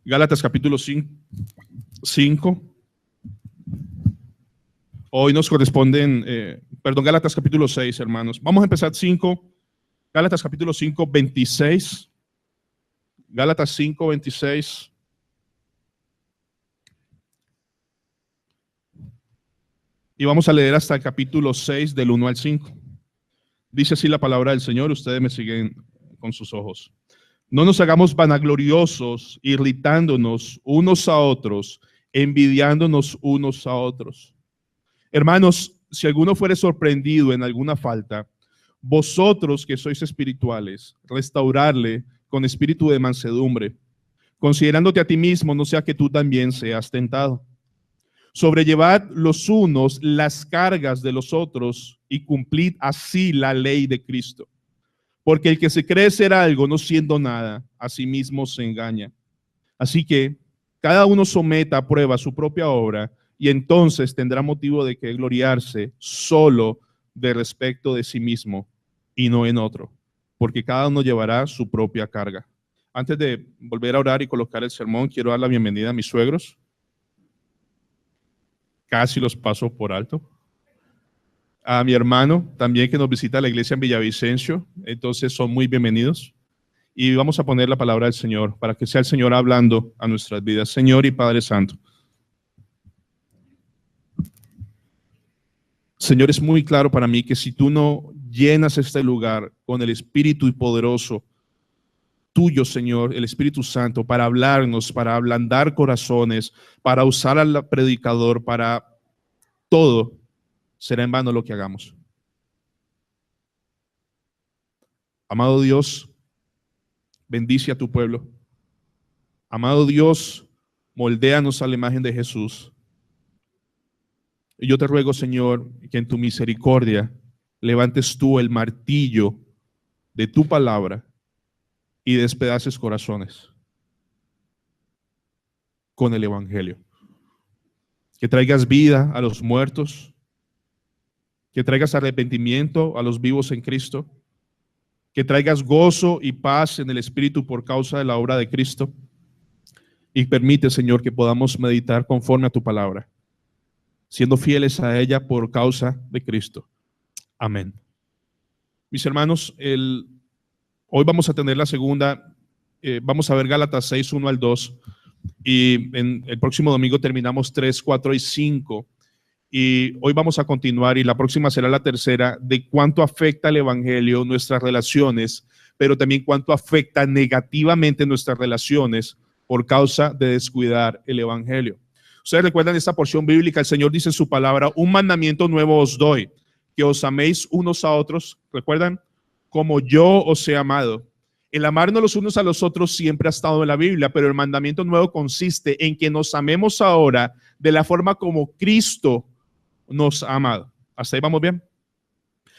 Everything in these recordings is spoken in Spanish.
Gálatas capítulo 5. Hoy nos corresponden, Gálatas capítulo 6, hermanos. Vamos a empezar 5. Gálatas capítulo 5, 26. Gálatas 5, 26. Y vamos a leer hasta el capítulo 6, del 1 al 5. Dice así la palabra del Señor. Ustedes me siguen con sus ojos. No nos hagamos vanagloriosos, irritándonos unos a otros, envidiándonos unos a otros. Hermanos, si alguno fuere sorprendido en alguna falta, vosotros que sois espirituales, restaurarle con espíritu de mansedumbre, considerándote a ti mismo, no sea que tú también seas tentado. Sobrellevad los unos las cargas de los otros y cumplid así la ley de Cristo. Porque el que se cree ser algo no siendo nada, a sí mismo se engaña. Así que cada uno someta a prueba su propia obra y entonces tendrá motivo de que gloriarse solo de respecto de sí mismo y no en otro, porque cada uno llevará su propia carga. Antes de volver a orar y colocar el sermón, quiero dar la bienvenida a mis suegros. Casi los paso por alto. A mi hermano también que nos visita a la iglesia en Villavicencio, entonces son muy bienvenidos. Y vamos a poner la palabra del Señor para que sea el Señor hablando a nuestras vidas. Señor y Padre Santo. Señor, es muy claro para mí que si tú no llenas este lugar con el Espíritu y poderoso tuyo, Señor, el Espíritu Santo, para hablarnos, para ablandar corazones, para usar al predicador, para todo, será en vano lo que hagamos. Amado Dios, bendice a tu pueblo. Amado Dios, moldéanos a la imagen de Jesús. Y yo te ruego, Señor, que en tu misericordia levantes tú el martillo de tu palabra y despedaces corazones con el Evangelio. Que traigas vida a los muertos, que traigas arrepentimiento a los vivos en Cristo, que traigas gozo y paz en el Espíritu por causa de la obra de Cristo. Y permite, Señor, que podamos meditar conforme a tu palabra, siendo fieles a ella por causa de Cristo. Amén. Mis hermanos, hoy vamos a tener la segunda, vamos a ver Gálatas 6, 1 al 2, y en el próximo domingo terminamos 3, 4 y 5, y hoy vamos a continuar, y la próxima será la tercera, de cuánto afecta el Evangelio nuestras relaciones, pero también cuánto afecta negativamente nuestras relaciones por causa de descuidar el Evangelio. Ustedes recuerdan esta porción bíblica, el Señor dice en su palabra: un mandamiento nuevo os doy, que os améis unos a otros, ¿recuerdan? Como yo os he amado. El amarnos los unos a los otros siempre ha estado en la Biblia, pero el mandamiento nuevo consiste en que nos amemos ahora de la forma como Cristo nos ha amado. ¿Hasta ahí vamos bien?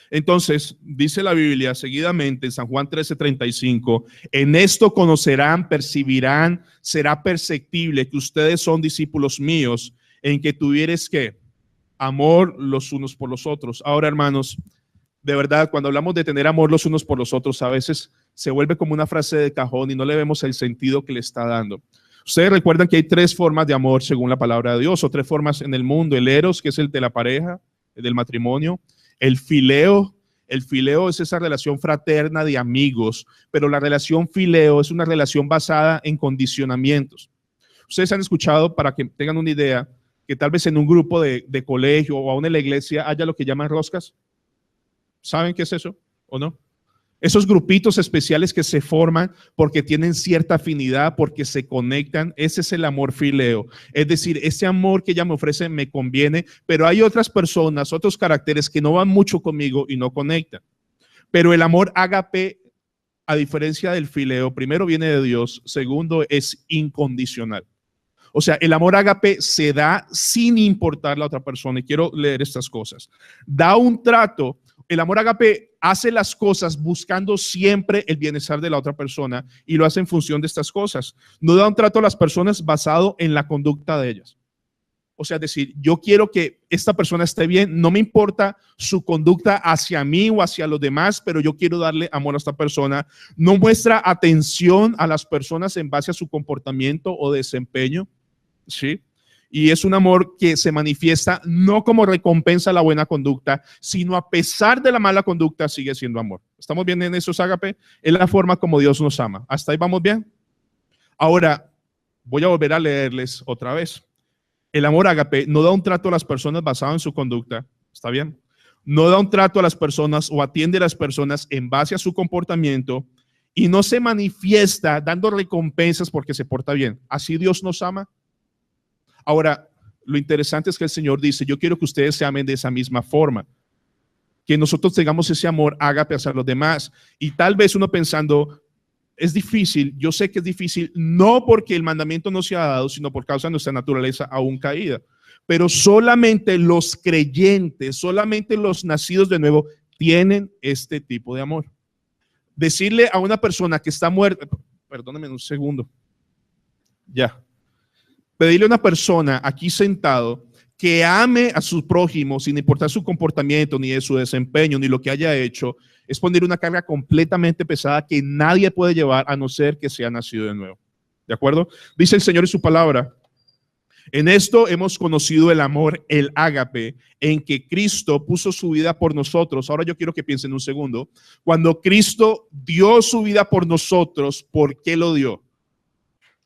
Entonces, dice la Biblia seguidamente en San Juan 13:35, en esto conocerán, percibirán, será perceptible que ustedes son discípulos míos, en que tuvieres que amor los unos por los otros. Ahora, hermanos, de verdad, cuando hablamos de tener amor los unos por los otros, a veces se vuelve como una frase de cajón y no le vemos el sentido que le está dando. Ustedes recuerdan que hay 3 formas de amor según la palabra de Dios, o 3 formas en el mundo: el eros, que es el de la pareja, el del matrimonio; el fileo es esa relación fraterna de amigos, pero la relación fileo es una relación basada en condicionamientos. Ustedes han escuchado, para que tengan una idea, que tal vez en un grupo de colegio o aún en la iglesia haya lo que llaman roscas. ¿Saben qué es eso o no? Esos grupitos especiales que se forman porque tienen cierta afinidad, porque se conectan. Ese es el amor fileo. Es decir, ese amor que ella me ofrece me conviene, pero hay otras personas, otros caracteres que no van mucho conmigo y no conectan. Pero el amor ágape, a diferencia del fileo, primero viene de Dios, segundo es incondicional. O sea, el amor ágape se da sin importar la otra persona. Y quiero leer estas cosas. Da un trato. El amor ágape hace las cosas buscando siempre el bienestar de la otra persona y lo hace en función de estas cosas. No da un trato a las personas basado en la conducta de ellas. O sea, decir, yo quiero que esta persona esté bien, no me importa su conducta hacia mí o hacia los demás, pero yo quiero darle amor a esta persona. No muestra atención a las personas en base a su comportamiento o desempeño, ¿sí? Y es un amor que se manifiesta no como recompensa a la buena conducta, sino a pesar de la mala conducta sigue siendo amor. ¿Estamos bien en eso, ágape? Es la forma como Dios nos ama. ¿Hasta ahí vamos bien? Ahora, voy a volver a leerles otra vez. El amor ágape no da un trato a las personas basado en su conducta, ¿está bien? No da un trato a las personas o atiende a las personas en base a su comportamiento y no se manifiesta dando recompensas porque se porta bien. ¿Así Dios nos ama? Ahora, lo interesante es que el Señor dice, yo quiero que ustedes se amen de esa misma forma, que nosotros tengamos ese amor ágape hacia los demás. Y tal vez uno pensando, es difícil, yo sé que es difícil, no porque el mandamiento no se ha dado, sino por causa de nuestra naturaleza aún caída. Pero solamente los creyentes, solamente los nacidos de nuevo tienen este tipo de amor. Decirle a una persona que está muerta, perdóname un segundo, ya. Pedirle a una persona aquí sentado que ame a su prójimo sin importar su comportamiento, ni de su desempeño, ni lo que haya hecho, es poner una carga completamente pesada que nadie puede llevar a no ser que sea nacido de nuevo. ¿De acuerdo? Dice el Señor en su palabra, en esto hemos conocido el amor, el ágape, en que Cristo puso su vida por nosotros. Ahora yo quiero que piensen un segundo. Cuando Cristo dio su vida por nosotros, ¿por qué lo dio?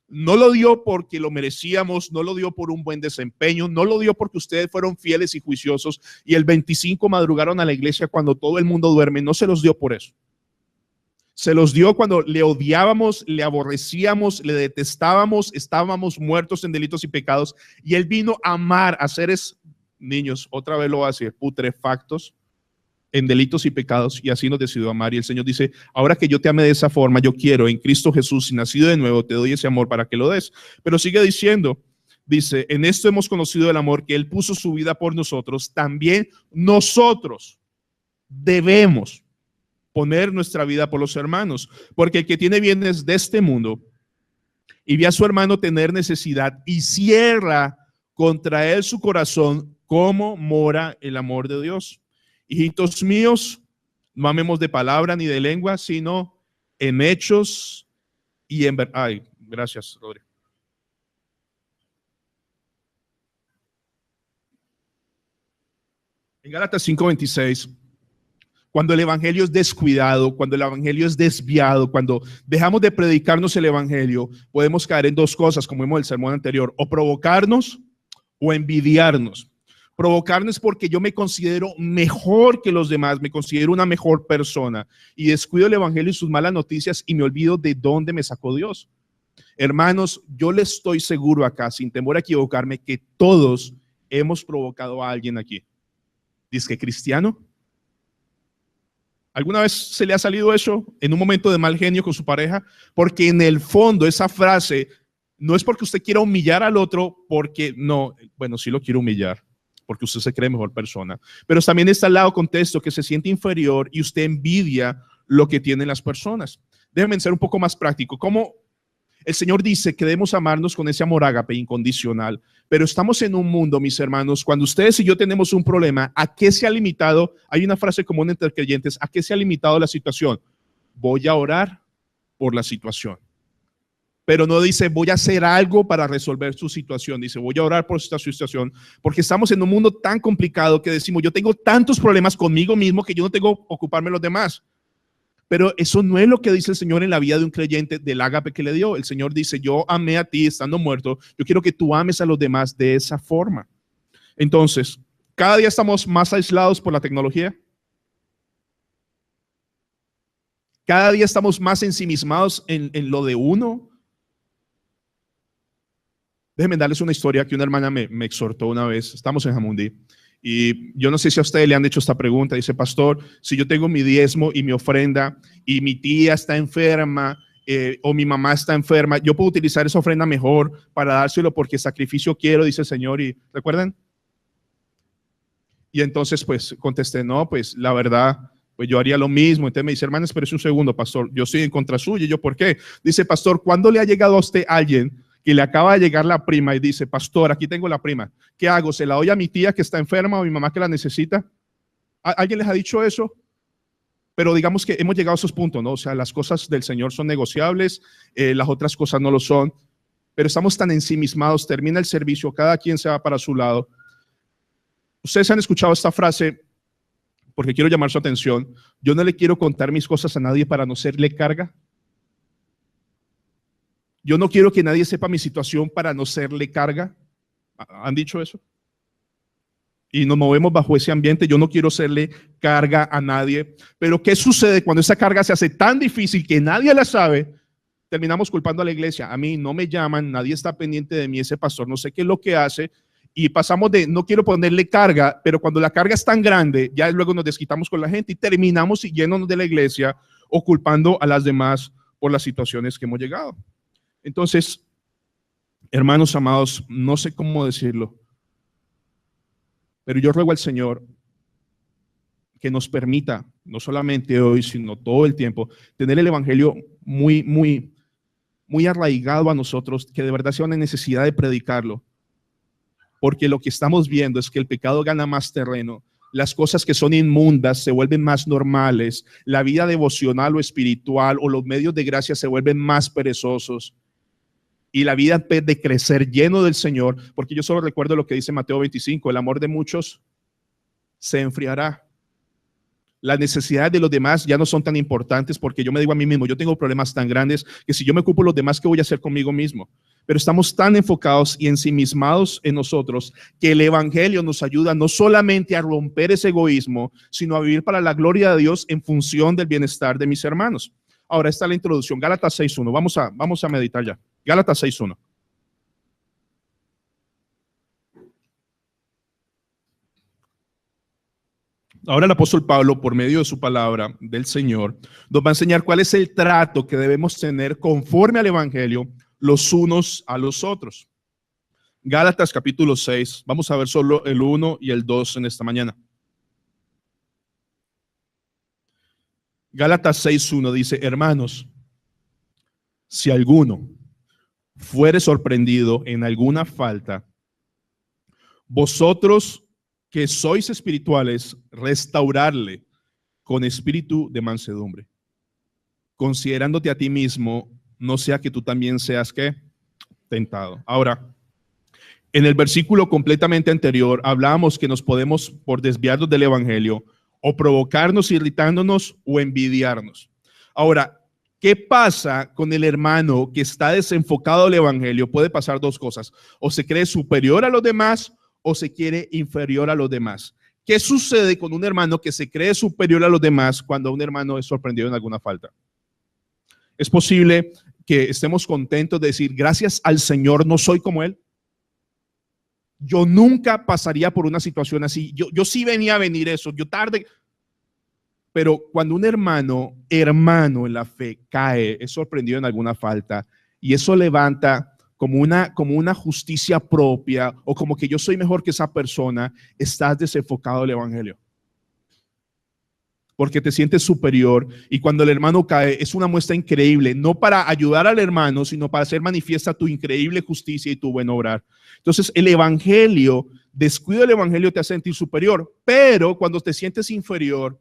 No lo dio porque lo merecíamos, no lo dio por un buen desempeño, no lo dio porque ustedes fueron fieles y juiciosos y el 25 madrugaron a la iglesia cuando todo el mundo duerme. No se los dio por eso. Se los dio cuando le odiábamos, le aborrecíamos, le detestábamos, estábamos muertos en delitos y pecados y Él vino a amar a seres, niños, otra vez lo va a decir, putrefactos en delitos y pecados, y así nos decidió amar. Y el Señor dice, ahora que yo te amé de esa forma, yo quiero en Cristo Jesús, nacido de nuevo, te doy ese amor para que lo des. Pero sigue diciendo, dice, en esto hemos conocido el amor que Él puso su vida por nosotros, también nosotros debemos poner nuestra vida por los hermanos, porque el que tiene bienes de este mundo y ve a su hermano tener necesidad y cierra contra él su corazón, ¿cómo mora el amor de Dios? Hijitos míos, no amemos de palabra ni de lengua, sino en hechos y en verdad. Ay, gracias, Rodrigo. En Gálatas 5:26, cuando el evangelio es descuidado, cuando el evangelio es desviado, cuando dejamos de predicarnos el evangelio, podemos caer en dos cosas, como vimos en el sermón anterior, o provocarnos o envidiarnos. Provocarnos porque yo me considero mejor que los demás, me considero una mejor persona y descuido el evangelio y sus malas noticias y me olvido de dónde me sacó Dios. Hermanos, yo les estoy seguro acá, sin temor a equivocarme, que todos hemos provocado a alguien aquí. ¿Dice que cristiano? ¿Alguna vez se le ha salido eso en un momento de mal genio con su pareja? Porque en el fondo esa frase no es porque usted quiera humillar al otro, porque no, bueno, sí lo quiero humillar, porque usted se cree mejor persona, pero también está al lado contexto que se siente inferior y usted envidia lo que tienen las personas. Déjenme ser un poco más práctico. Como el Señor dice que debemos amarnos con ese amor ágape incondicional, pero estamos en un mundo, mis hermanos, cuando ustedes y yo tenemos un problema, ¿a qué se ha limitado? Hay una frase común entre creyentes, ¿a qué se ha limitado la situación? Voy a orar por la situación. Pero no dice voy a hacer algo para resolver su situación, dice voy a orar por esta situación, porque estamos en un mundo tan complicado que decimos yo tengo tantos problemas conmigo mismo que yo no tengo que ocuparme de los demás. Pero eso no es lo que dice el Señor en la vida de un creyente, del ágape que le dio. El Señor dice, yo amé a ti estando muerto, yo quiero que tú ames a los demás de esa forma. Entonces, cada día estamos más aislados por la tecnología. Cada día estamos más ensimismados en lo de uno. Déjenme darles una historia que una hermana me exhortó una vez. Estamos en Jamundí. Y yo no sé si a ustedes le han hecho esta pregunta. Dice, pastor, si yo tengo mi diezmo y mi ofrenda y mi tía está enferma o mi mamá está enferma, yo puedo utilizar esa ofrenda mejor para dárselo porque sacrificio quiero, dice el Señor. ¿Y recuerdan? Y entonces pues contesté, no, pues la verdad, pues yo haría lo mismo. Entonces me dice, hermana, espérese un segundo, pastor, yo estoy en contra suya. Y yo, ¿por qué? Dice, pastor, ¿cuándo le ha llegado a usted alguien que le acaba de llegar la prima y dice, pastor, aquí tengo la prima, ¿qué hago? ¿Se la doy a mi tía que está enferma o a mi mamá que la necesita? ¿Alguien les ha dicho eso? Pero digamos que hemos llegado a esos puntos, ¿no? O sea, las cosas del Señor son negociables, las otras cosas no lo son, pero estamos tan ensimismados, termina el servicio, cada quien se va para su lado. Ustedes han escuchado esta frase, porque quiero llamar su atención, yo no le quiero contar mis cosas a nadie para no serle carga. Yo no quiero que nadie sepa mi situación para no serle carga. ¿Han dicho eso? Y nos movemos bajo ese ambiente. Yo no quiero serle carga a nadie. Pero ¿qué sucede cuando esa carga se hace tan difícil que nadie la sabe? Terminamos culpando a la iglesia. A mí no me llaman, nadie está pendiente de mí, ese pastor no sé qué es lo que hace. Y pasamos de no quiero ponerle carga, pero cuando la carga es tan grande, ya luego nos desquitamos con la gente y terminamos siguiéndonos de la iglesia o culpando a las demás por las situaciones que hemos llegado. Entonces, hermanos amados, no sé cómo decirlo, pero yo ruego al Señor que nos permita, no solamente hoy, sino todo el tiempo, tener el evangelio muy arraigado a nosotros, que de verdad sea una necesidad de predicarlo, porque lo que estamos viendo es que el pecado gana más terreno, las cosas que son inmundas se vuelven más normales, la vida devocional o espiritual o los medios de gracia se vuelven más perezosos. Y la vida de crecer lleno del Señor, porque yo solo recuerdo lo que dice Mateo 25, el amor de muchos se enfriará. Las necesidades de los demás ya no son tan importantes porque yo me digo a mí mismo, yo tengo problemas tan grandes que si yo me ocupo de los demás, ¿qué voy a hacer conmigo mismo? Pero estamos tan enfocados y ensimismados en nosotros que el evangelio nos ayuda no solamente a romper ese egoísmo, sino a vivir para la gloria de Dios en función del bienestar de mis hermanos. Ahora está la introducción, Gálatas 6.1, vamos a meditar ya. Gálatas 6.1. Ahora el apóstol Pablo, por medio de su palabra del Señor, nos va a enseñar cuál es el trato que debemos tener conforme al evangelio los unos a los otros. Gálatas capítulo 6, vamos a ver solo el 1 y el 2 en esta mañana. Gálatas 6.1 dice, hermanos, si alguno fuere sorprendido en alguna falta, vosotros que sois espirituales, restaurarle con espíritu de mansedumbre, considerándote a ti mismo, no sea que tú también seas ¿qué? Tentado. Ahora, en el versículo completamente anterior hablábamos que nos podemos, por desviarnos del evangelio, o provocarnos irritándonos o envidiarnos. Ahora, ¿qué pasa con el hermano que está desenfocado del evangelio? Puede pasar dos cosas, o se cree superior a los demás o se quiere inferior a los demás. ¿Qué sucede con un hermano que se cree superior a los demás cuando un hermano es sorprendido en alguna falta? Es posible que estemos contentos de decir, gracias al Señor no soy como él. Yo nunca pasaría por una situación así. Yo sí venía a venir eso, yo tarde. Pero cuando un hermano en la fe cae, es sorprendido en alguna falta y eso levanta como una justicia propia o como que yo soy mejor que esa persona, estás desenfocado del evangelio. Porque te sientes superior y cuando el hermano cae es una muestra increíble, no para ayudar al hermano, sino para hacer manifiesta tu increíble justicia y tu buen obrar. Entonces el evangelio, descuido del evangelio te hace sentir superior, pero cuando te sientes inferior,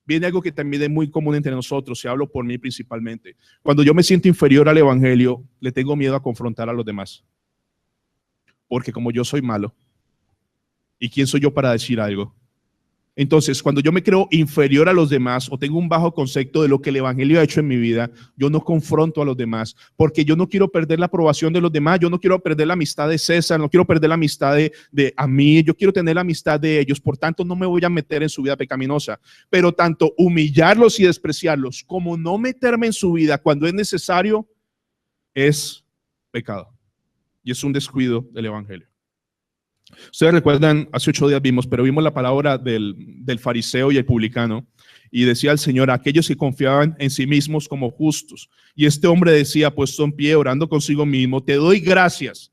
viene algo que también es muy común entre nosotros, y hablo por mí principalmente. Cuando yo me siento inferior al evangelio, le tengo miedo a confrontar a los demás. Porque como yo soy malo, ¿y quién soy yo para decir algo? Entonces, cuando yo me creo inferior a los demás o tengo un bajo concepto de lo que el evangelio ha hecho en mi vida, yo no confronto a los demás, porque yo no quiero perder la aprobación de los demás, yo no quiero perder la amistad de César, no quiero perder la amistad de a mí, yo quiero tener la amistad de ellos, por tanto no me voy a meter en su vida pecaminosa, pero tanto humillarlos y despreciarlos como no meterme en su vida cuando es necesario, es pecado y es un descuido del evangelio. Ustedes recuerdan, hace 8 días vimos la palabra del fariseo y el publicano, y decía el Señor, aquellos que confiaban en sí mismos como justos. Y este hombre decía, puesto en pie, orando consigo mismo, te doy gracias,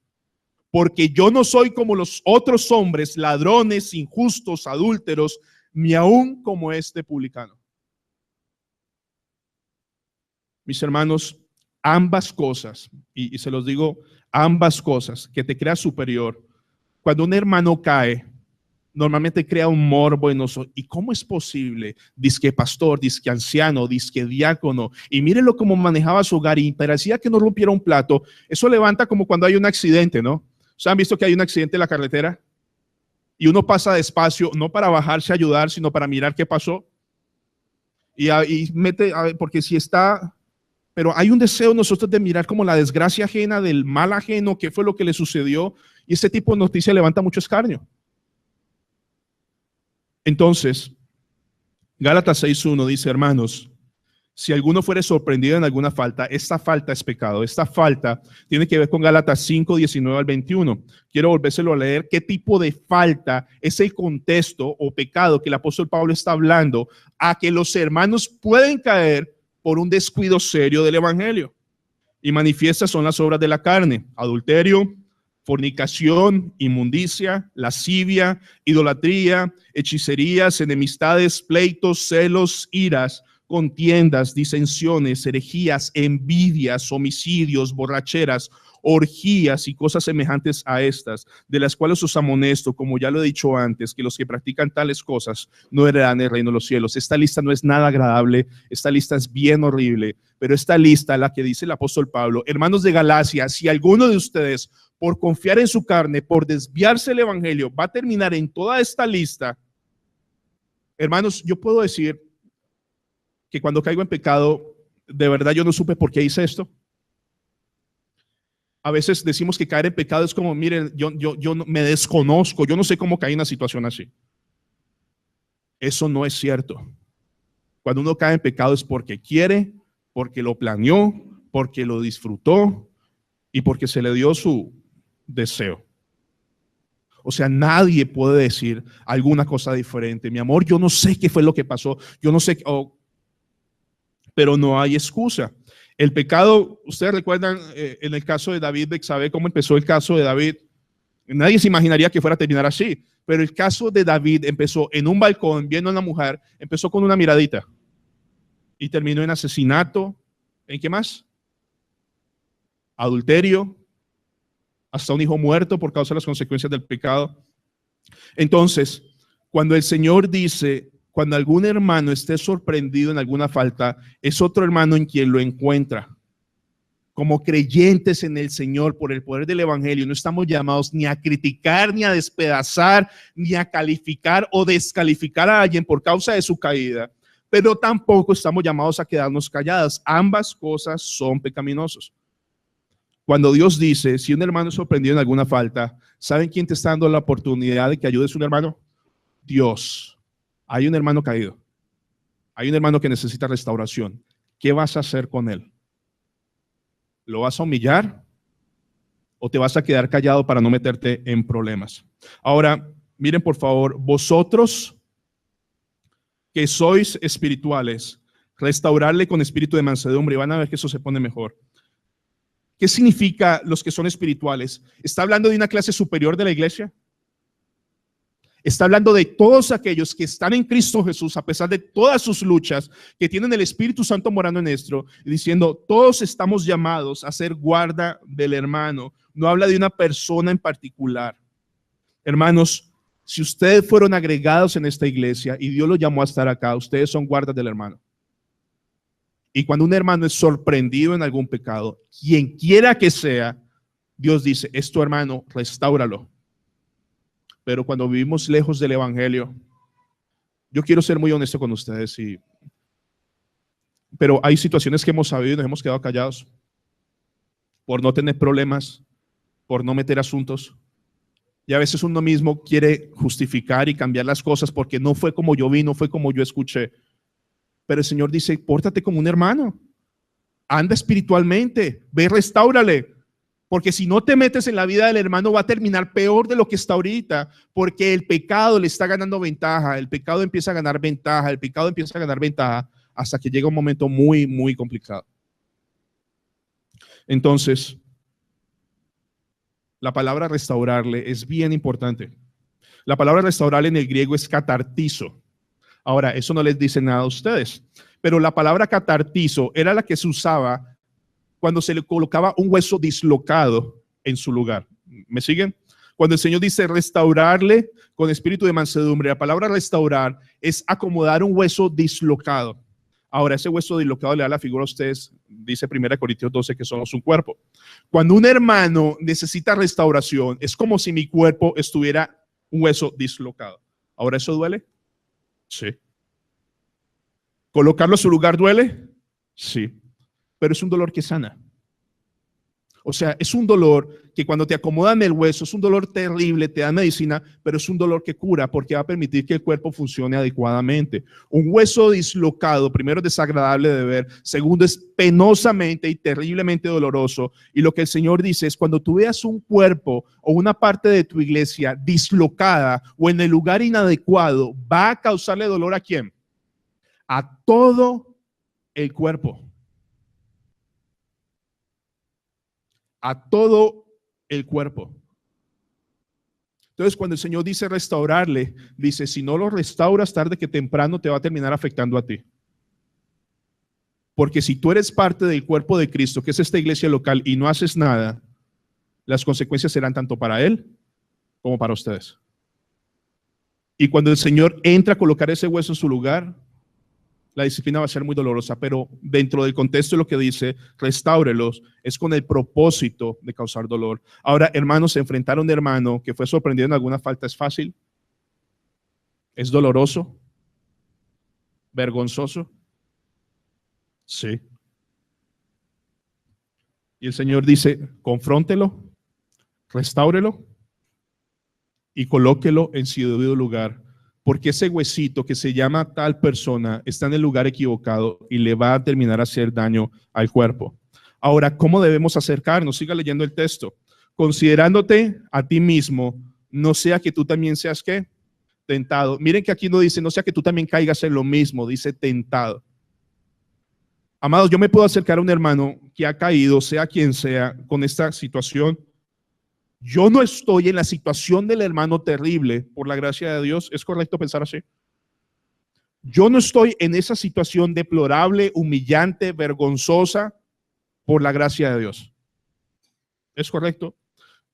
porque yo no soy como los otros hombres, ladrones, injustos, adúlteros, ni aún como este publicano. Mis hermanos, ambas cosas, y se los digo ambas cosas, que te crea superior. Cuando un hermano cae, normalmente crea un morbo en nosotros. ¿Y cómo es posible? Dizque pastor, dizque anciano, dizque diácono. Y mírenlo cómo manejaba su hogar y parecía que no rompiera un plato. Eso levanta como cuando hay un accidente, ¿no? ¿Ustedes han visto que hay un accidente en la carretera? Y uno pasa despacio, no para bajarse a ayudar, sino para mirar qué pasó. Y mete, porque si está... Pero hay un deseo en nosotros de mirar como la desgracia ajena, del mal ajeno, qué fue lo que le sucedió. Y ese tipo de noticia levanta mucho escarnio. Entonces, Gálatas 6:1 dice, hermanos, si alguno fuere sorprendido en alguna falta, esta falta es pecado. Esta falta tiene que ver con Gálatas 5:19 al 21. Quiero volvérselo a leer. ¿Qué tipo de falta es el contexto o pecado que el apóstol Pablo está hablando a que los hermanos pueden caer por un descuido serio del evangelio? Y manifiestas son las obras de la carne: adulterio, fornicación, inmundicia, lascivia, idolatría, hechicerías, enemistades, pleitos, celos, iras, contiendas, disensiones, herejías, envidias, homicidios, borracheras, orgías y cosas semejantes a estas, de las cuales os amonesto, como ya lo he dicho antes, que los que practican tales cosas no heredarán el reino de los cielos. Esta lista no es nada agradable, esta lista es bien horrible, pero esta lista, la que dice el apóstol Pablo, hermanos de Galacia, si alguno de ustedes por confiar en su carne, por desviarse del evangelio, va a terminar en toda esta lista, hermanos, yo puedo decir que cuando caigo en pecado, de verdad yo no supe por qué hice esto. A veces decimos que caer en pecado es como, miren, yo me desconozco, yo no sé cómo caí en una situación así. Eso no es cierto. Cuando uno cae en pecado es porque quiere, porque lo planeó, porque lo disfrutó y porque se le dio su deseo. O sea, nadie puede decir alguna cosa diferente. Mi amor, yo no sé qué fue lo que pasó, yo no sé, pero no hay excusa. El pecado, ustedes recuerdan en el caso de David, Bexabé, cómo empezó el caso de David. Nadie se imaginaría que fuera a terminar así, pero el caso de David empezó en un balcón viendo a una mujer, empezó con una miradita y terminó en asesinato. ¿En qué más? Adulterio, hasta un hijo muerto por causa de las consecuencias del pecado. Entonces, cuando el Señor dice, cuando algún hermano esté sorprendido en alguna falta, es otro hermano en quien lo encuentra. Como creyentes en el Señor, por el poder del evangelio, no estamos llamados ni a criticar, ni a despedazar, ni a calificar o descalificar a alguien por causa de su caída, pero tampoco estamos llamados a quedarnos callados. Ambas cosas son pecaminosas. Cuando Dios dice, si un hermano es sorprendido en alguna falta, ¿saben quién te está dando la oportunidad de que ayudes a un hermano? Dios. Hay un hermano caído. Hay un hermano que necesita restauración. ¿Qué vas a hacer con él? ¿Lo vas a humillar o te vas a quedar callado para no meterte en problemas? Ahora, miren por favor, vosotros que sois espirituales, restaurarle con espíritu de mansedumbre, y van a ver que eso se pone mejor. ¿Qué significa los que son espirituales? ¿Está hablando de una clase superior de la iglesia? Está hablando de todos aquellos que están en Cristo Jesús, a pesar de todas sus luchas, que tienen el Espíritu Santo morando en esto, y diciendo, todos estamos llamados a ser guarda del hermano. No habla de una persona en particular. Hermanos, si ustedes fueron agregados en esta iglesia y Dios los llamó a estar acá, ustedes son guardas del hermano. Y cuando un hermano es sorprendido en algún pecado, quien quiera que sea, Dios dice, es tu hermano, restáuralo. Pero cuando vivimos lejos del evangelio, yo quiero ser muy honesto con ustedes, pero hay situaciones que hemos sabido y nos hemos quedado callados por no tener problemas, por no meter asuntos. Y a veces uno mismo quiere justificar y cambiar las cosas porque no fue como yo vi, no fue como yo escuché. Pero el Señor dice, pórtate como un hermano, anda espiritualmente, ve, restáurale. Porque si no te metes en la vida del hermano va a terminar peor de lo que está ahorita, porque el pecado le está ganando ventaja, el pecado empieza a ganar ventaja, el pecado empieza a ganar ventaja hasta que llega un momento muy, muy complicado. Entonces, la palabra restaurarle es bien importante. La palabra restaurarle en el griego es catartizo. Ahora, eso no les dice nada a ustedes, pero la palabra catartizo era la que se usaba cuando se le colocaba un hueso dislocado en su lugar. ¿Me siguen? Cuando el Señor dice restaurarle con espíritu de mansedumbre, la palabra restaurar es acomodar un hueso dislocado. Ahora, ese hueso dislocado le da la figura a ustedes, dice 1 Corintios 12, que somos un cuerpo. Cuando un hermano necesita restauración, es como si mi cuerpo estuviera un hueso dislocado. Ahora, ¿eso duele? Sí. ¿Colocarlo a su lugar duele? Sí. Pero es un dolor que sana. O sea, es un dolor que cuando te acomodan el hueso, es un dolor terrible, te dan medicina, pero es un dolor que cura porque va a permitir que el cuerpo funcione adecuadamente. Un hueso dislocado, primero es desagradable de ver, segundo es penosamente y terriblemente doloroso. Y lo que el Señor dice es cuando tú veas un cuerpo o una parte de tu iglesia dislocada o en el lugar inadecuado, va a causarle dolor ¿a quién? A todo el cuerpo. A todo el cuerpo. Entonces, cuando el Señor dice restaurarle, dice, si no lo restauras tarde que temprano te va a terminar afectando a ti. Porque si tú eres parte del cuerpo de Cristo, que es esta iglesia local, y no haces nada, las consecuencias serán tanto para Él como para ustedes. Y cuando el Señor entra a colocar ese hueso en su lugar, la disciplina va a ser muy dolorosa, pero dentro del contexto de lo que dice, restáurelos, es con el propósito de causar dolor. Ahora, hermanos, enfrentar a un hermano que fue sorprendido en alguna falta es fácil, es doloroso, vergonzoso, sí. Y el Señor dice, confróntelo, restáurelo y colóquelo en su debido lugar. Porque ese huesito que se llama tal persona está en el lugar equivocado y le va a terminar a hacer daño al cuerpo. Ahora, ¿cómo debemos acercarnos? Siga leyendo el texto. Considerándote a ti mismo, no sea que tú también seas ¿qué? Tentado. Miren que aquí no dice, no sea que tú también caigas en lo mismo, dice tentado. Amados, yo me puedo acercar a un hermano que ha caído, sea quien sea, con esta situación. Yo no estoy en la situación del hermano terrible, por la gracia de Dios. ¿Es correcto pensar así? Yo no estoy en esa situación deplorable, humillante, vergonzosa, por la gracia de Dios. ¿Es correcto?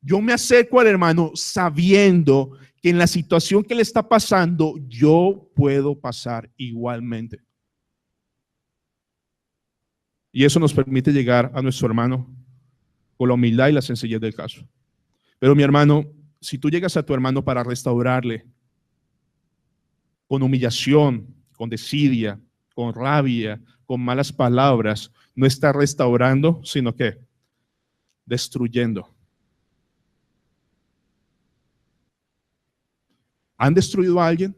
Yo me acerco al hermano sabiendo que en la situación que le está pasando, yo puedo pasar igualmente. Y eso nos permite llegar a nuestro hermano con la humildad y la sencillez del caso. Pero mi hermano, si tú llegas a tu hermano para restaurarle con humillación, con desidia, con rabia, con malas palabras, no está restaurando, sino que destruyendo. ¿Han destruido a alguien?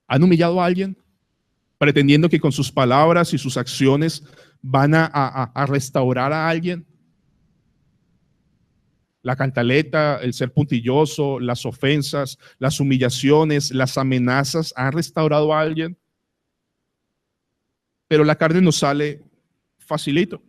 ¿Han humillado a alguien? Pretendiendo que con sus palabras y sus acciones van a restaurar a alguien. La cantaleta, el ser puntilloso, las ofensas, las humillaciones, las amenazas, ¿han restaurado a alguien? Pero la carne nos sale facilito.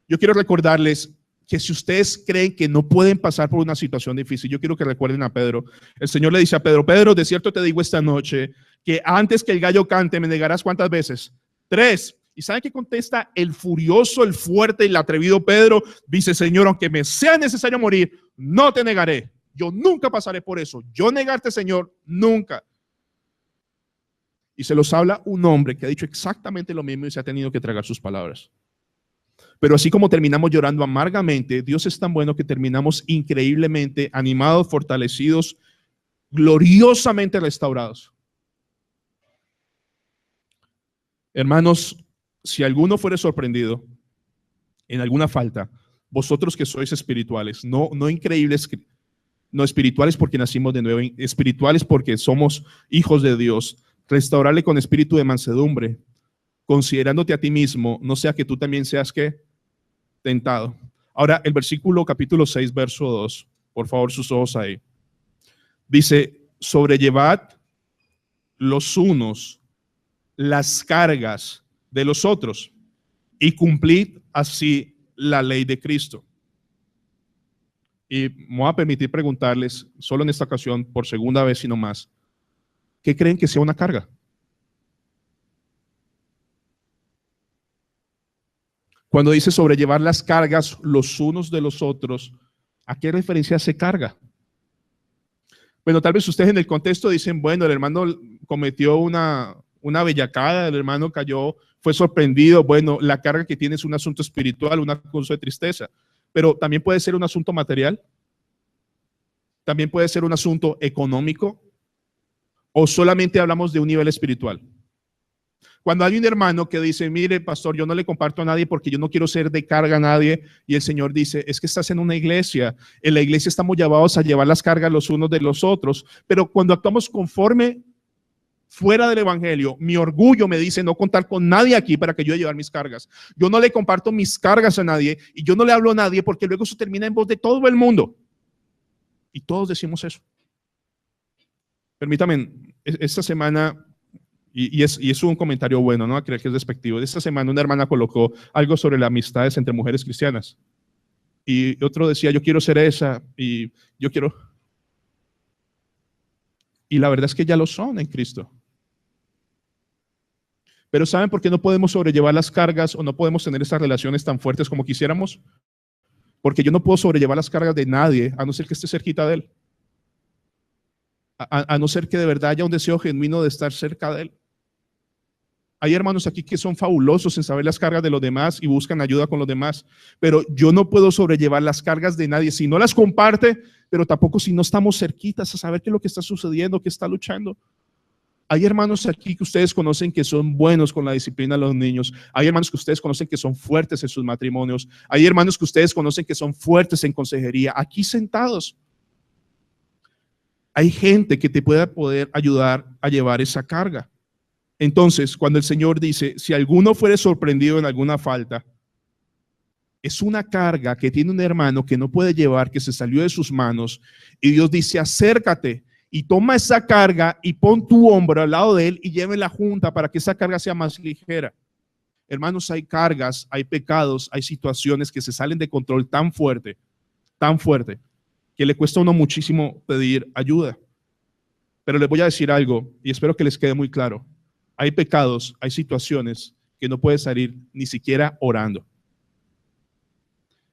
Yo quiero recordarles que si ustedes creen que no pueden pasar por una situación difícil, yo quiero que recuerden a Pedro. El Señor le dice a Pedro, Pedro, de cierto te digo esta noche, que antes que el gallo cante me negarás ¿cuántas veces? 3. ¿Y saben qué contesta el furioso, el fuerte y el atrevido Pedro? Dice, Señor, aunque me sea necesario morir, no te negaré. Yo nunca pasaré por eso. Yo negarte, Señor, nunca. Y se los habla un hombre que ha dicho exactamente lo mismo y se ha tenido que tragar sus palabras. Pero así como terminamos llorando amargamente, Dios es tan bueno que terminamos increíblemente animados, fortalecidos, gloriosamente restaurados. Hermanos, si alguno fuere sorprendido en alguna falta, vosotros que sois espirituales, no increíbles, no espirituales porque nacimos de nuevo, espirituales porque somos hijos de Dios, restaurarle con espíritu de mansedumbre, considerándote a ti mismo, no sea que tú también seas ¿qué? Tentado. Ahora, el versículo capítulo 6, verso 2, por favor sus ojos ahí. Dice, sobrellevad los unos las cargas de los otros y cumplid así la ley de Cristo. Y me voy a permitir preguntarles, solo en esta ocasión, por segunda vez y no más, ¿qué creen que sea una carga? Cuando dice sobrellevar las cargas los unos de los otros, ¿a qué referencia hace carga? Bueno, tal vez ustedes en el contexto dicen, bueno, el hermano cometió una bellacada, el hermano cayó, fue sorprendido. Bueno, la carga que tiene es un asunto espiritual, un asunto de tristeza, pero también puede ser un asunto material, también puede ser un asunto económico, o solamente hablamos de un nivel espiritual. Cuando hay un hermano que dice, mire, pastor, yo no le comparto a nadie porque yo no quiero ser de carga a nadie, y el Señor dice, es que estás en una iglesia, en la iglesia estamos llamados a llevar las cargas los unos de los otros, pero cuando actuamos conforme fuera del evangelio, mi orgullo me dice no contar con nadie aquí para que yo llevar mis cargas. Yo no le comparto mis cargas a nadie y yo no le hablo a nadie porque luego eso termina en voz de todo el mundo. Y todos decimos eso. Permítame, esta semana... Y es un comentario bueno, no a creer que es despectivo. Esta semana una hermana colocó algo sobre las amistades entre mujeres cristianas. Y otro decía, yo quiero ser esa, y yo quiero... Y la verdad es que ya lo son en Cristo. Pero ¿saben por qué no podemos sobrellevar las cargas o no podemos tener esas relaciones tan fuertes como quisiéramos? Porque yo no puedo sobrellevar las cargas de nadie, a no ser que esté cerquita de él. A no ser que de verdad haya un deseo genuino de estar cerca de él. Hay hermanos aquí que son fabulosos en saber las cargas de los demás y buscan ayuda con los demás, pero yo no puedo sobrellevar las cargas de nadie si no las comparte, pero tampoco si no estamos cerquitas a saber qué es lo que está sucediendo, qué está luchando. Hay hermanos aquí que ustedes conocen que son buenos con la disciplina de los niños. Hay hermanos que ustedes conocen que son fuertes en sus matrimonios. Hay hermanos que ustedes conocen que son fuertes en consejería. Aquí sentados. Hay gente que te pueda poder ayudar a llevar esa carga. Entonces, cuando el Señor dice, si alguno fuere sorprendido en alguna falta, es una carga que tiene un hermano que no puede llevar, que se salió de sus manos, y Dios dice, acércate y toma esa carga y pon tu hombro al lado de él y llévela junta para que esa carga sea más ligera. Hermanos, hay cargas, hay pecados, hay situaciones que se salen de control tan fuerte, que le cuesta a uno muchísimo pedir ayuda. Pero les voy a decir algo y espero que les quede muy claro. Hay pecados, hay situaciones que no puede salir ni siquiera orando.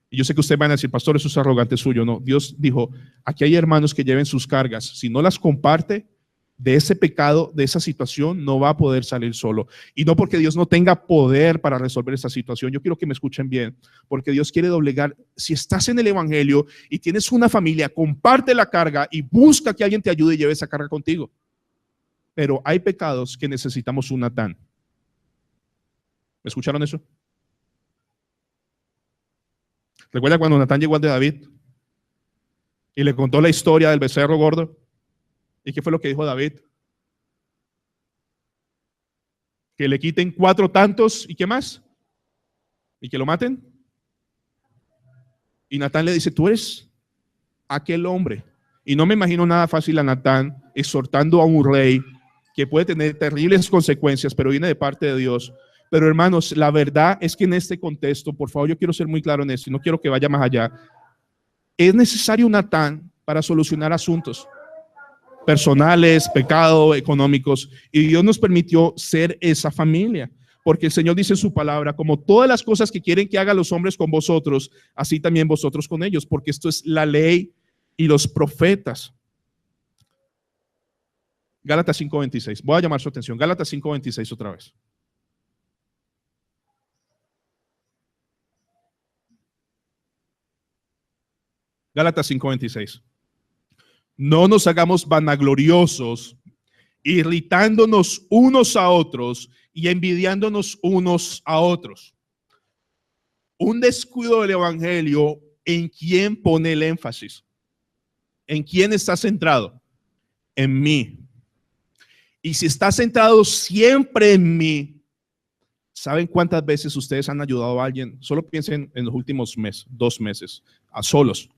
Y yo sé que ustedes van a decir, pastor, eso es arrogante suyo. No, Dios dijo, aquí hay hermanos que lleven sus cargas. Si no las comparte, de ese pecado, de esa situación, no va a poder salir solo. Y no porque Dios no tenga poder para resolver esa situación. Yo quiero que me escuchen bien, porque Dios quiere doblegar. Si estás en el evangelio y tienes una familia, comparte la carga y busca que alguien te ayude y lleve esa carga contigo. Pero hay pecados que necesitamos un Natán. ¿Me escucharon eso? ¿Recuerda cuando Natán llegó al de David y le contó la historia del becerro gordo? ¿Y qué fue lo que dijo David? Que le quiten 4 tantos y ¿qué más? ¿Y que lo maten? Y Natán le dice, tú eres aquel hombre. Y no me imagino nada fácil a Natán exhortando a un rey que puede tener terribles consecuencias, pero viene de parte de Dios. Pero hermanos, la verdad es que en este contexto, por favor, yo quiero ser muy claro en esto y no quiero que vaya más allá. Es necesario un Natán para solucionar asuntos personales, pecados, económicos, y Dios nos permitió ser esa familia, porque el Señor dice en su palabra, como todas las cosas que quieren que hagan los hombres con vosotros, así también vosotros con ellos, porque esto es la ley y los profetas. Gálatas 5:26. Voy a llamar su atención. Gálatas 5:26 otra vez. Gálatas 5:26. No nos hagamos vanagloriosos, irritándonos unos a otros y envidiándonos unos a otros. Un descuido del evangelio, ¿en quién pone el énfasis? ¿En quién está centrado? En mí. Y si está centrado siempre en mí, ¿saben cuántas veces ustedes han ayudado a alguien? Solo piensen en los últimos 2 meses, a solos.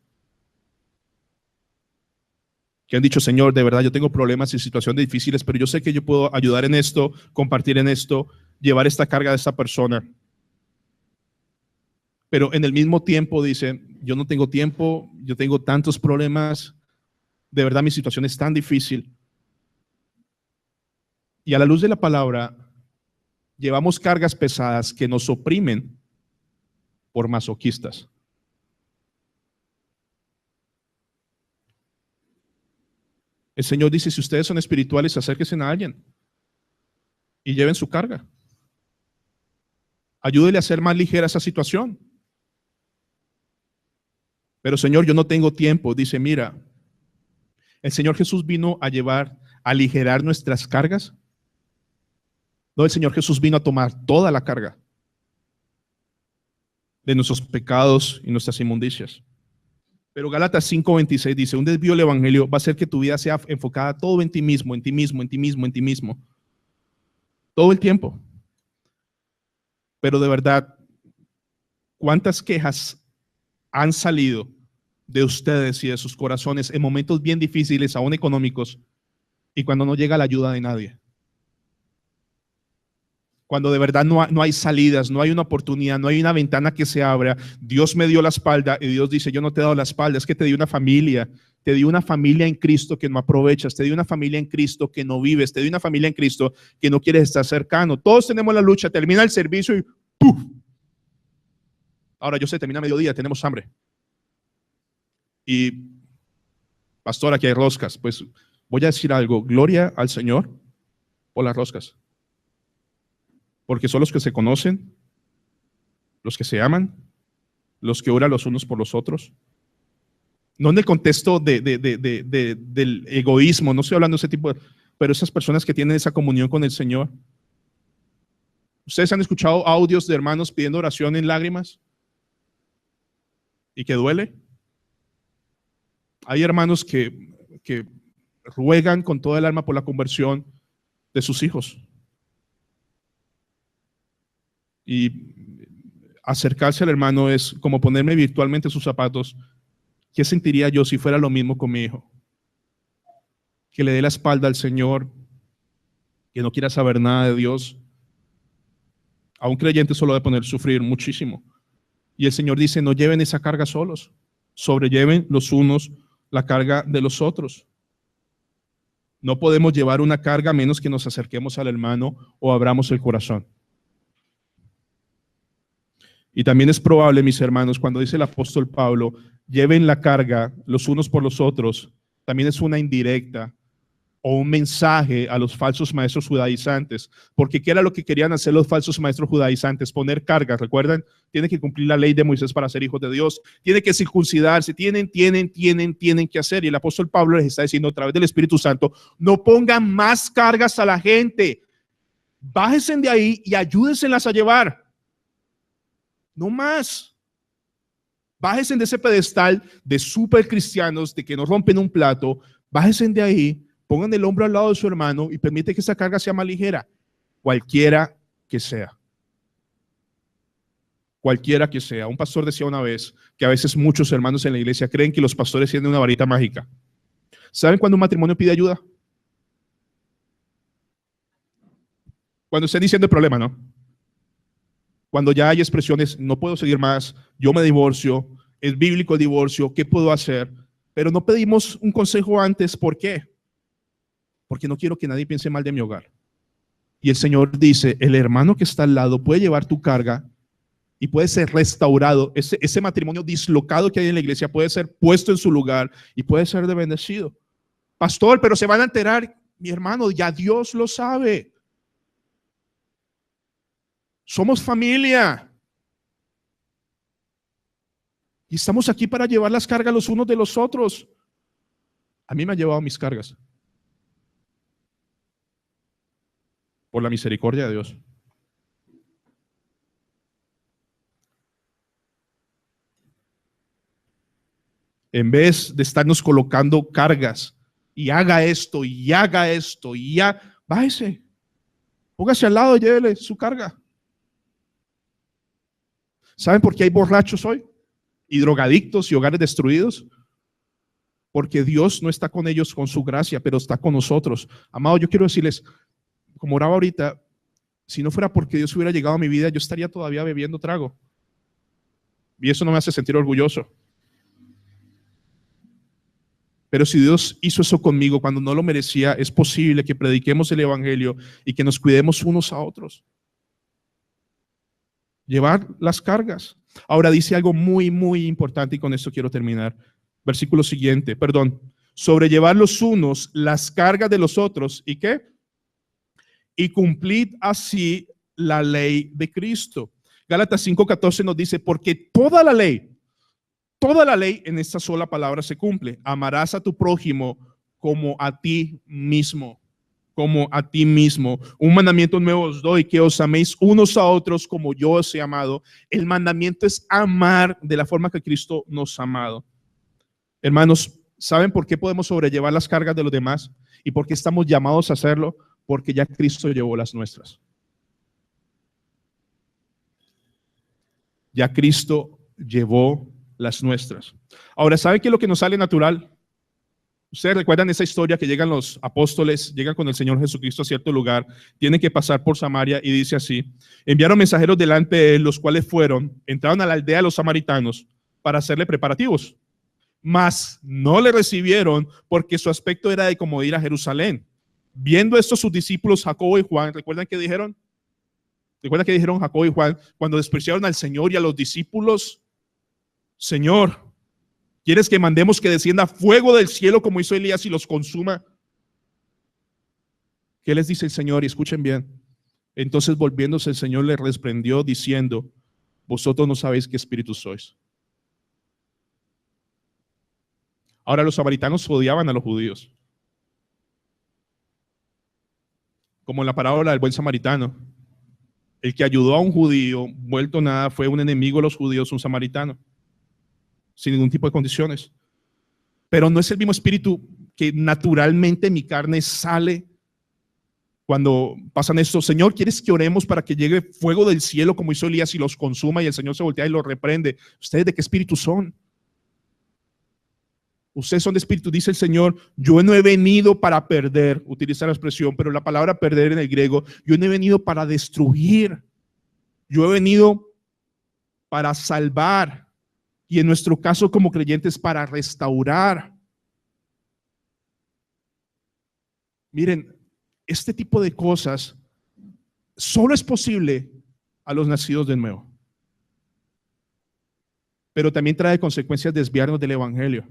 Que han dicho, Señor, de verdad yo tengo problemas y situaciones difíciles, pero yo sé que yo puedo ayudar en esto, compartir en esto, llevar esta carga de esta persona. Pero en el mismo tiempo dicen, yo no tengo tiempo, yo tengo tantos problemas, de verdad mi situación es tan difícil. Y a la luz de la palabra, llevamos cargas pesadas que nos oprimen por masoquistas. El Señor dice, si ustedes son espirituales, acérquense a alguien y lleven su carga. Ayúdele a hacer más ligera esa situación. Pero Señor, yo no tengo tiempo. Dice, mira, el Señor Jesús vino a llevar, a aligerar nuestras cargas. No, el Señor Jesús vino a tomar toda la carga de nuestros pecados y nuestras inmundicias. Pero Gálatas 5:26 dice, un desvío del evangelio va a hacer que tu vida sea enfocada todo en ti mismo, en ti mismo, en ti mismo, en ti mismo. Todo el tiempo. Pero de verdad, ¿cuántas quejas han salido de ustedes y de sus corazones en momentos bien difíciles, aún económicos, y cuando no llega la ayuda de nadie? Cuando de verdad no hay salidas, no hay una oportunidad, no hay una ventana que se abra. Dios me dio la espalda y Dios dice, yo no te he dado la espalda, es que te di una familia. Te di una familia en Cristo que no aprovechas, te di una familia en Cristo que no vives, te di una familia en Cristo que no quieres estar cercano. Todos tenemos la lucha, termina el servicio y ¡puf! Ahora yo sé, termina mediodía, tenemos hambre. Y pastor, aquí hay roscas. Pues voy a decir algo, gloria al Señor por las roscas. Porque son los que se conocen, los que se aman, los que oran los unos por los otros. No en el contexto del egoísmo, no estoy hablando de ese tipo, pero esas personas que tienen esa comunión con el Señor. ¿Ustedes han escuchado audios de hermanos pidiendo oración en lágrimas? ¿Y que duele? Hay hermanos que ruegan con toda el alma por la conversión de sus hijos. Y acercarse al hermano es como ponerme virtualmente sus zapatos. ¿Qué sentiría yo si fuera lo mismo con mi hijo? Que le dé la espalda al Señor, que no quiera saber nada de Dios. A un creyente solo debe poner sufrir muchísimo. Y el Señor dice, no lleven esa carga solos, sobrelleven los unos la carga de los otros. No podemos llevar una carga a menos que nos acerquemos al hermano o abramos el corazón. Y también es probable, mis hermanos, cuando dice el apóstol Pablo, lleven la carga los unos por los otros, también es una indirecta o un mensaje a los falsos maestros judaizantes, porque ¿qué era lo que querían hacer los falsos maestros judaizantes? Poner cargas, ¿recuerdan? Tienen que cumplir la ley de Moisés para ser hijos de Dios, tienen que circuncidarse, tienen que hacer, y el apóstol Pablo les está diciendo a través del Espíritu Santo, no pongan más cargas a la gente, bájense de ahí y ayúdenselas a llevar. No más. Bájense de ese pedestal de super cristianos, de que no rompen un plato. Bájense de ahí, pongan el hombro al lado de su hermano y permite que esa carga sea más ligera. Cualquiera que sea. Cualquiera que sea. Un pastor decía una vez que a veces muchos hermanos en la iglesia creen que los pastores tienen una varita mágica. ¿Saben cuando un matrimonio pide ayuda? Cuando estén diciendo el problema, ¿no? Cuando ya hay expresiones, no puedo seguir más, yo me divorcio, es bíblico el divorcio, ¿qué puedo hacer? Pero no pedimos un consejo antes, ¿por qué? Porque no quiero que nadie piense mal de mi hogar. Y el Señor dice, el hermano que está al lado puede llevar tu carga y puede ser restaurado. Ese matrimonio dislocado que hay en la iglesia puede ser puesto en su lugar y puede ser de bendecido. Pastor, pero se van a enterar, mi hermano, ya Dios lo sabe. Somos familia. Y estamos aquí para llevar las cargas los unos de los otros. A mí me ha llevado mis cargas. Por la misericordia de Dios. En vez de estarnos colocando cargas y haga esto y haga esto y ya, bájese. Póngase al lado y llévele su carga. ¿Saben por qué hay borrachos hoy? Y drogadictos y hogares destruidos. Porque Dios no está con ellos con su gracia, pero está con nosotros. Amado, yo quiero decirles, como oraba ahorita, si no fuera porque Dios hubiera llegado a mi vida, yo estaría todavía bebiendo trago. Y eso no me hace sentir orgulloso. Pero si Dios hizo eso conmigo cuando no lo merecía, es posible que prediquemos el evangelio y que nos cuidemos unos a otros. Llevar las cargas. Ahora dice algo muy, muy importante y con esto quiero terminar. Versículo siguiente, perdón. Sobrellevar los unos las cargas de los otros. ¿Y qué? Y cumplid así la ley de Cristo. Gálatas 5:14 nos dice, porque toda la ley en esta sola palabra se cumple. Amarás a tu prójimo como a ti mismo. Como a ti mismo. Un mandamiento nuevo os doy, que os améis unos a otros como yo os he amado. El mandamiento es amar de la forma que Cristo nos ha amado. Hermanos, ¿saben por qué podemos sobrellevar las cargas de los demás? ¿Y por qué estamos llamados a hacerlo? Porque ya Cristo llevó las nuestras. Ya Cristo llevó las nuestras. Ahora, ¿saben qué es lo que nos sale natural? Ustedes recuerdan esa historia que llegan los apóstoles, llegan con el Señor Jesucristo a cierto lugar, tienen que pasar por Samaria y dice así, enviaron mensajeros delante de él, los cuales entraron a la aldea de los samaritanos para hacerle preparativos, mas no le recibieron porque su aspecto era de como ir a Jerusalén. Viendo esto sus discípulos Jacobo y Juan, ¿recuerdan qué dijeron? ¿Recuerdan qué dijeron Jacobo y Juan cuando despreciaron al Señor y a los discípulos? Señor, ¿quieres que mandemos que descienda fuego del cielo como hizo Elías y los consuma? ¿Qué les dice el Señor? Y escuchen bien. Entonces volviéndose el Señor les reprendió diciendo, vosotros no sabéis qué espíritu sois. Ahora los samaritanos odiaban a los judíos. Como en la parábola del buen samaritano. El que ayudó a un judío, vuelto nada, fue un enemigo de los judíos, un samaritano. Sin ningún tipo de condiciones. Pero no es el mismo espíritu que naturalmente mi carne sale cuando pasan esto. Señor, ¿quieres que oremos para que llegue fuego del cielo como hizo Elías y los consuma? Y el Señor se voltea y los reprende. ¿Ustedes de qué espíritu son? Ustedes son de espíritu, dice el Señor, yo no he venido para perder, utiliza la expresión, pero la palabra perder en el griego, yo no he venido para destruir, yo he venido para salvar. Y en nuestro caso como creyentes para restaurar. Miren, este tipo de cosas solo es posible a los nacidos de nuevo. Pero también trae consecuencias desviarnos del evangelio.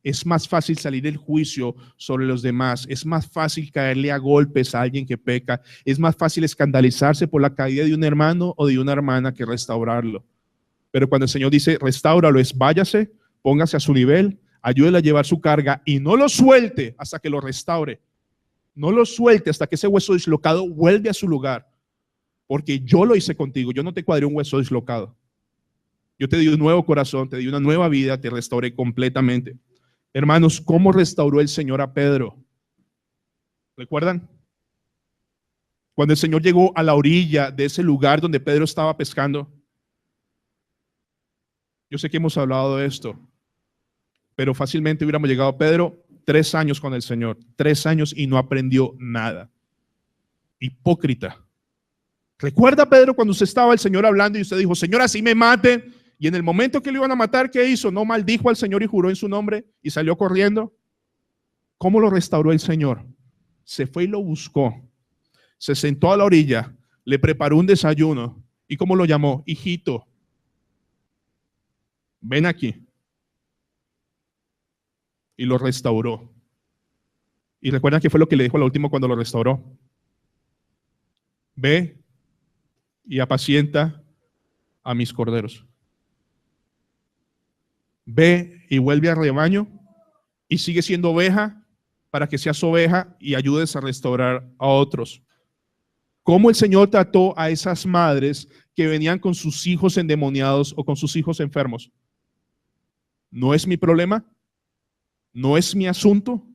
Es más fácil salir del juicio sobre los demás. Es más fácil caerle a golpes a alguien que peca. Es más fácil escandalizarse por la caída de un hermano o de una hermana que restaurarlo. Pero cuando el Señor dice, restáuralo, es váyase, póngase a su nivel, ayúdele a llevar su carga y no lo suelte hasta que lo restaure. No lo suelte hasta que ese hueso dislocado vuelve a su lugar. Porque yo lo hice contigo, yo no te cuadré un hueso dislocado. Yo te di un nuevo corazón, te di una nueva vida, te restauré completamente. Hermanos, ¿cómo restauró el Señor a Pedro? ¿Recuerdan? Cuando el Señor llegó a la orilla de ese lugar donde Pedro estaba pescando. Yo sé que hemos hablado de esto, pero fácilmente hubiéramos llegado a Pedro 3 años con el Señor, 3 años y no aprendió nada. Hipócrita. ¿Recuerda, Pedro, cuando usted estaba el Señor hablando y usted dijo, Señor, así me mate? Y en el momento que le iban a matar, ¿qué hizo? No maldijo al Señor y juró en su nombre y salió corriendo. ¿Cómo lo restauró el Señor? Se fue y lo buscó. Se sentó a la orilla, le preparó un desayuno. ¿Y cómo lo llamó? Hijito, ven aquí. Y lo restauró. ¿Y recuerdan qué fue lo que le dijo al último cuando lo restauró? Ve y apacienta a mis corderos. Ve y vuelve al rebaño y sigue siendo oveja para que seas oveja y ayudes a restaurar a otros. ¿Cómo el Señor trató a esas madres que venían con sus hijos endemoniados o con sus hijos enfermos? ¿No es mi problema? ¿No es mi asunto?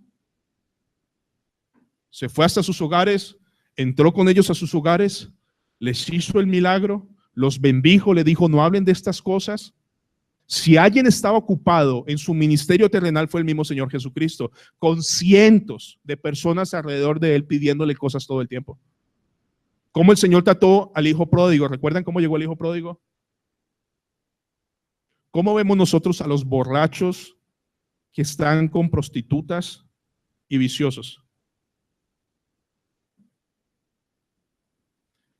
Se fue hasta sus hogares, entró con ellos a sus hogares, les hizo el milagro, los bendijo, le dijo, no hablen de estas cosas. Si alguien estaba ocupado en su ministerio terrenal fue el mismo Señor Jesucristo, con cientos de personas alrededor de él pidiéndole cosas todo el tiempo. ¿Cómo el Señor trató al hijo pródigo? ¿Recuerdan cómo llegó el hijo pródigo? ¿Cómo vemos nosotros a los borrachos que están con prostitutas y viciosos?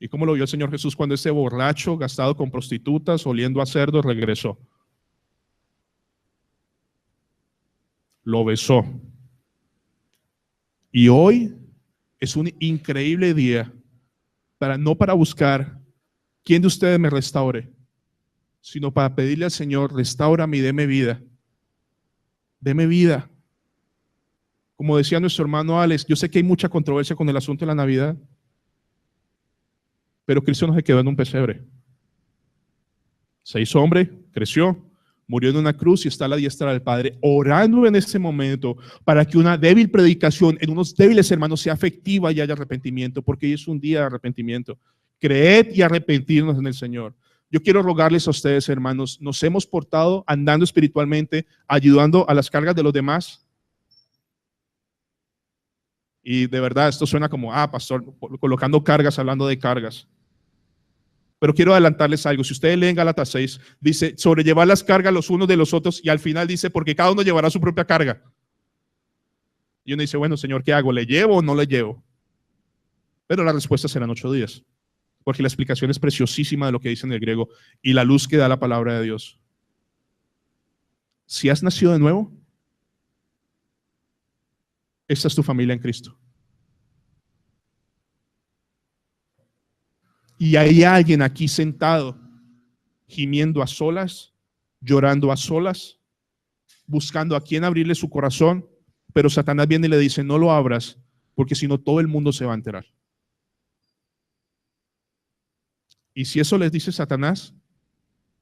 ¿Y cómo lo vio el Señor Jesús cuando ese borracho, gastado con prostitutas, oliendo a cerdo, regresó? Lo besó. Y hoy es un increíble día no para buscar quién de ustedes me restaure, sino para pedirle al Señor, restáurame y deme vida. Deme vida. Como decía nuestro hermano Alex, yo sé que hay mucha controversia con el asunto de la Navidad, pero Cristo no se quedó en un pesebre. Se hizo hombre, creció, murió en una cruz y está a la diestra del Padre, orando en este momento para que una débil predicación en unos débiles hermanos sea efectiva y haya arrepentimiento, porque hoy es un día de arrepentimiento. Creed y arrepentirnos en el Señor. Yo quiero rogarles a ustedes, hermanos, nos hemos portado andando espiritualmente, ayudando a las cargas de los demás. Y de verdad, esto suena como, pastor, colocando cargas, hablando de cargas. Pero quiero adelantarles algo. Si ustedes leen Gálatas 6, dice, sobrellevar las cargas los unos de los otros, y al final dice, porque cada uno llevará su propia carga. Y uno dice, bueno, Señor, ¿qué hago? ¿Le llevo o no le llevo? Pero la respuesta serán 8 días. Porque la explicación es preciosísima de lo que dice en el griego y la luz que da la palabra de Dios. Si has nacido de nuevo, esta es tu familia en Cristo. Y hay alguien aquí sentado, gimiendo a solas, llorando a solas, buscando a quién abrirle su corazón, pero Satanás viene y le dice, no lo abras, porque si no todo el mundo se va a enterar. Y si eso les dice Satanás,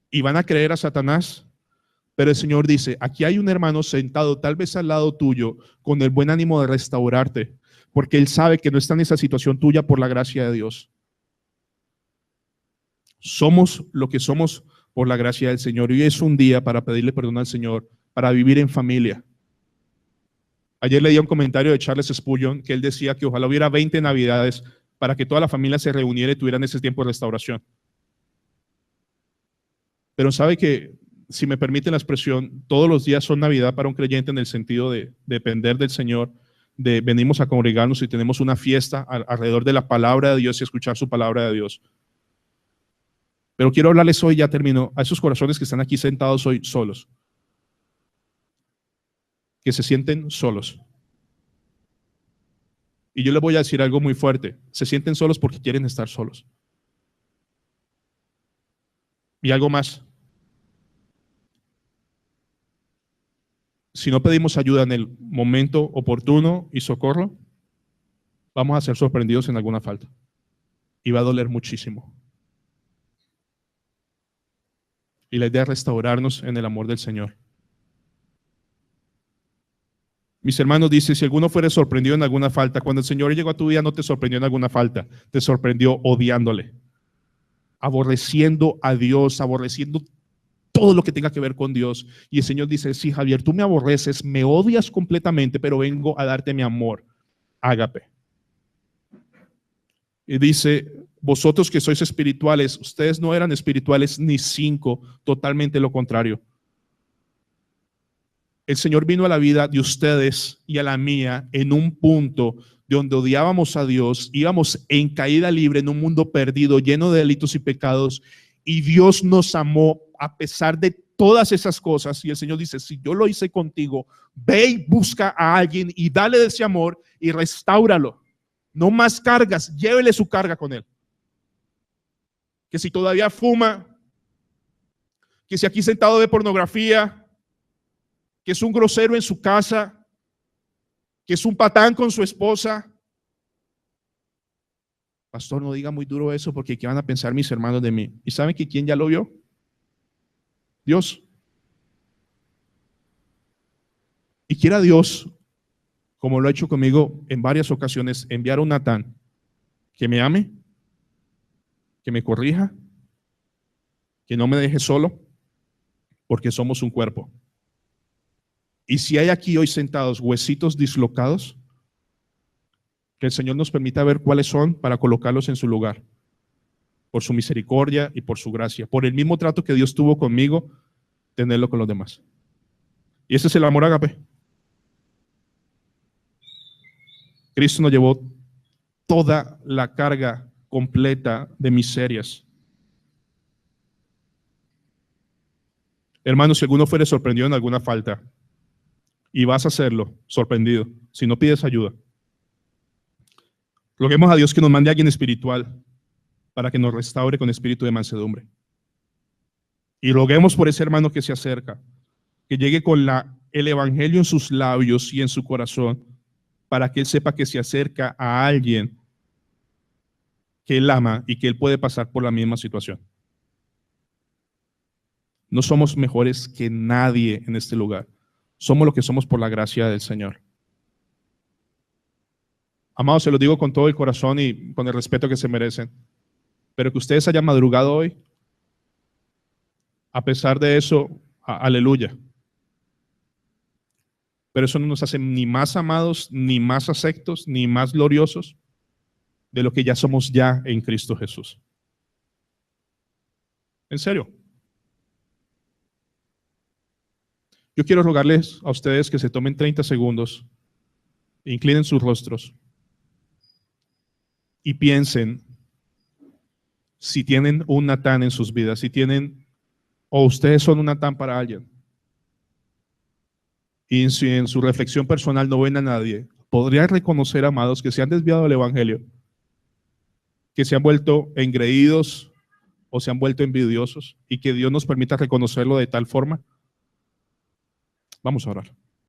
y van a creer a Satanás, pero el Señor dice, aquí hay un hermano sentado tal vez al lado tuyo, con el buen ánimo de restaurarte, porque él sabe que no está en esa situación tuya por la gracia de Dios. Somos lo que somos por la gracia del Señor. Y hoy es un día para pedirle perdón al Señor, para vivir en familia. Ayer leía un comentario de Charles Spurgeon que él decía que ojalá hubiera 20 Navidades para que toda la familia se reuniera y tuvieran ese tiempo de restauración. Pero sabe que, si me permite la expresión, todos los días son Navidad para un creyente en el sentido de depender del Señor, de venimos a congregarnos y tenemos una fiesta alrededor de la palabra de Dios y escuchar su palabra de Dios. Pero quiero hablarles hoy, ya termino, a esos corazones que están aquí sentados hoy solos, que se sienten solos. Y yo les voy a decir algo muy fuerte, se sienten solos porque quieren estar solos. Y algo más, si no pedimos ayuda en el momento oportuno y socorro, vamos a ser sorprendidos en alguna falta. Y va a doler muchísimo. Y la idea es restaurarnos en el amor del Señor. Mis hermanos, dice, si alguno fuere sorprendido en alguna falta, cuando el Señor llegó a tu vida no te sorprendió en alguna falta, te sorprendió odiándole, aborreciendo a Dios, aborreciendo todo lo que tenga que ver con Dios. Y el Señor dice, sí, Javier, tú me aborreces, me odias completamente, pero vengo a darte mi amor, ágape. Y dice, vosotros que sois espirituales, ustedes no eran espirituales ni 5, totalmente lo contrario. El Señor vino a la vida de ustedes y a la mía en un punto de donde odiábamos a Dios, íbamos en caída libre en un mundo perdido, lleno de delitos y pecados, y Dios nos amó a pesar de todas esas cosas. Y el Señor dice, si yo lo hice contigo, ve y busca a alguien y dale de ese amor y restáuralo. No más cargas, llévele su carga con él. Que si todavía fuma, que si aquí sentado ve pornografía, que es un grosero en su casa, que es un patán con su esposa. Pastor, no diga muy duro eso porque ¿qué van a pensar mis hermanos de mí? ¿Y saben que quién ya lo vio? Dios. Y quiera Dios, como lo ha hecho conmigo en varias ocasiones, enviar a un Natán que me ame, que me corrija, que no me deje solo, porque somos un cuerpo. Y si hay aquí hoy sentados huesitos dislocados, que el Señor nos permita ver cuáles son para colocarlos en su lugar, por su misericordia y por su gracia, por el mismo trato que Dios tuvo conmigo, tenerlo con los demás. Y ese es el amor ágape. Cristo nos llevó toda la carga completa de miserias. Hermanos, si alguno fuere sorprendido en alguna falta, y vas a hacerlo sorprendido, si no pides ayuda, roguemos a Dios que nos mande a alguien espiritual para que nos restaure con espíritu de mansedumbre. Y roguemos por ese hermano que se acerca, que llegue con el evangelio en sus labios y en su corazón, para que él sepa que se acerca a alguien que él ama y que él puede pasar por la misma situación. No somos mejores que nadie en este lugar. Somos lo que somos por la gracia del Señor. Amados, se lo digo con todo el corazón y con el respeto que se merecen, pero que ustedes hayan madrugado hoy, a pesar de eso, aleluya. Pero eso no nos hace ni más amados, ni más aceptos, ni más gloriosos de lo que ya somos ya en Cristo Jesús. En serio. Yo quiero rogarles a ustedes que se tomen 30 segundos, inclinen sus rostros y piensen si tienen un Natán en sus vidas, si tienen, o ustedes son un Natán para alguien. Y si en su reflexión personal no ven a nadie, podrían reconocer, amados, que se han desviado del Evangelio, que se han vuelto engreídos o se han vuelto envidiosos, y que Dios nos permita reconocerlo de tal forma. Vamos a orar.